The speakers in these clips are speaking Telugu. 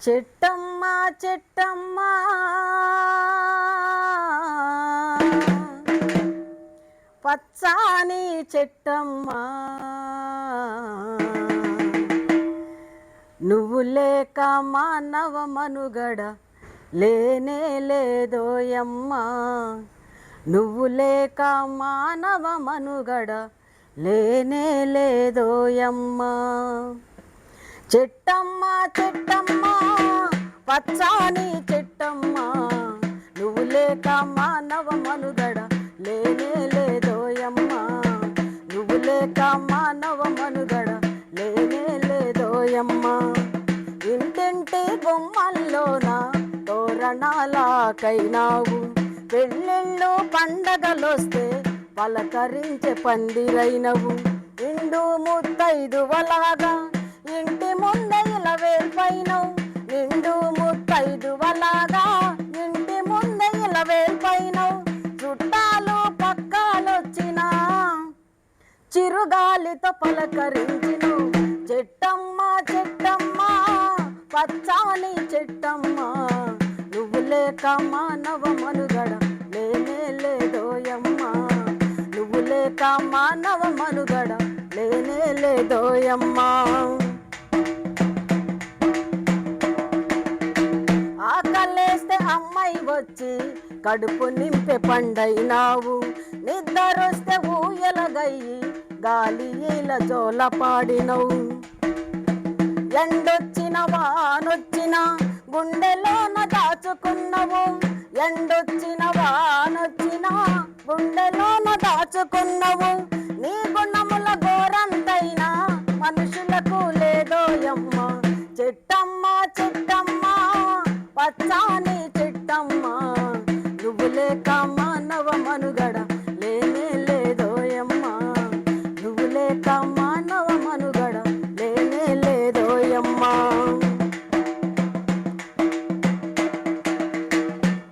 చెట్టమ్మ చెట్టమ్మ పచ్చాని చెట్టమ్మ నువ్వు లేక మానవ మనుగడ లేనే లేదోయమ్మ నువ్వు లేక మానవ మనుగడ లేనే లేదోయమ్మ చెట్టమ్మ చెట్టమ్మ పచ్చాని చెట్టమ్మ నువ్వు లేక మానవ మనుగడ లేనే లేదోయమ్మ నువ్వు లేక మానవ మనుగడ లేనే లేదోయమ్మ ఇంటింటి బొమ్మల్లోన తోరణాలకైనావు పెళ్ళిళ్ళు పండగలొస్తే పలకరించే పందిరైనవు ఇండు ముత్తైదువలాగా ఇంటి ముందే ఇలా వేల్పైనవు నిండు ముత్తైదువలాగా ఇంటి ముందే ఇలా వేల్పైనవు చుట్టాలు పక్కాలొచ్చినా చిరుగాలితో పలకరించిను చెట్టమ్మ చెట్టమ్మ పచ్చాని చెట్టమ్మ నువ్వు లేక మానవ మనుగడ లేనే లేదోయమ్మ నువ్వు లేక మానవ మనుగడ లేనే లేదోయమ్మ ఆకలేస్తే అమ్మాయి వచ్చి కడుపు నింపే పండైనావు నిద్రొస్తే ఊయలగయ్యి గాలి ఇలా జోల పాడినవు ఎండొచ్చిన వానొచ్చిన గుండెలోన దాచుకున్నవు ఎండొచ్చిన వానొచ్చిన గుండెలోన దాచుకున్నవు నీ గుణముల గోరంతైనా మనుషులకు లేదోయమ్మ చెట్టమ్మ చెట్టమ్మ పచ్చాని చెట్టమ్మ నువ్వు లేక మానవ మనుగడ లేనే లేదోయమ్మ నువ్వు లేక మానవ మనుగడ లేనే లేదోయమ్మ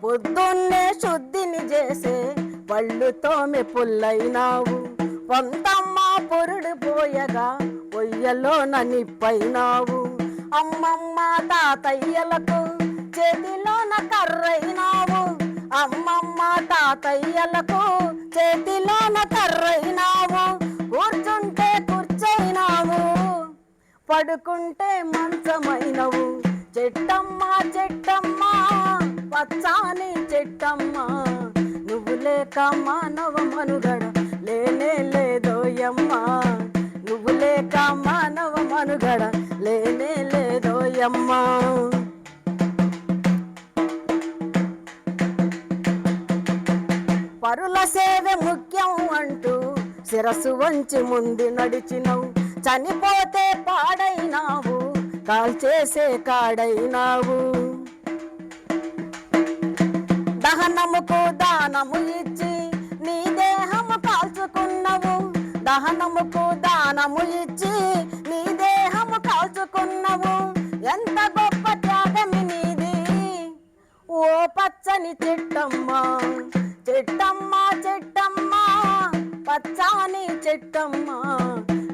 పొద్దున్నే శుద్ధిని చేసే పళ్ళు తోమె పుల్లైనావు వంతమ్మ పొరుడు పోయగా పొయ్యలోన నిప్పైనావు అమ్మమ్మ తాతయ్యలకు చేతిలోన కర్రైనావు అమ్మమ్మ తాతయ్యలకు చేతిలోన కర్రైనావు కూర్చుంటే కూర్చైనావు పడుకుంటే మంచమైనవు చెట్టమ్మ చెట్టమ్మ పచ్చాని చెట్టమ్మ నువ్వు లేక మానవ మనుగడ లేనే లేదోయమ్మ నువ్వు లేక మానవ మనుగడ లేనే లేదోయమ్మ పరుల సేవే ముఖ్యం అంటూ శిరస్సు వంచి ముందు నడిచినవు చనిపోతే పాడైనావు కాల్చేసే కాడైనావు దహనముకు దానము ఇచ్చి నీ దేహము కాల్చుకున్నవు దహనముకు దానము ఇచ్చి నీ దేహము కాల్చుకున్నవు ఎంత గొప్ప త్యాగమి నీది ఓ పచ్చని చెట్టమ్మ చెట్టమ్మ చెట్టమ్మ పచ్చాని చెట్టమ్మ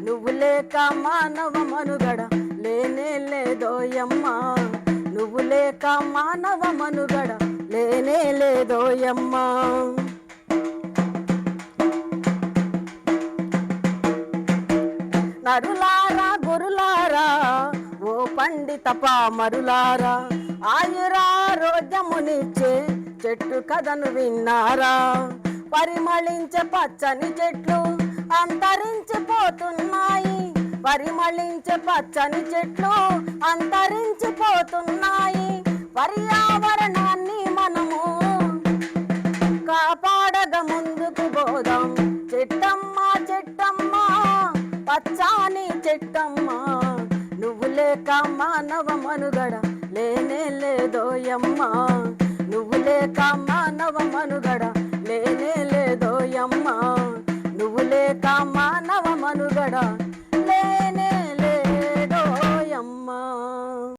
నువ్వు లేక మానవ మనుగడ లేనే లేదోయమ్మ నువ్వు లేక మానవ మనుగడ లేనే లేదోయమ్మ నరులారా గురులారా ఓ పండిత పామరులారా ఆయురారోగ్యమునిచ్చే చెట్టు కథను విన్నారా పరిమళించే పచ్చని చెట్లు అంతరించిపోతున్నాయి పరిమళించే పచ్చని చెట్లు అంతరించిపోతున్నాయి పర్యావరణాన్ని మనము కాపాడగా ముందుకు పోదాం చెట్టమ్మ చెట్టమ్మ పచ్చాని చెట్టమ్మ నువ్వు లేక మానవ మనుగడ లేనే లేదోయమ్మ నువ్వు లేక మానవ మనుగడ లేనే లేదోయమ్మ నువ్వు లేక మానవ మనుగడ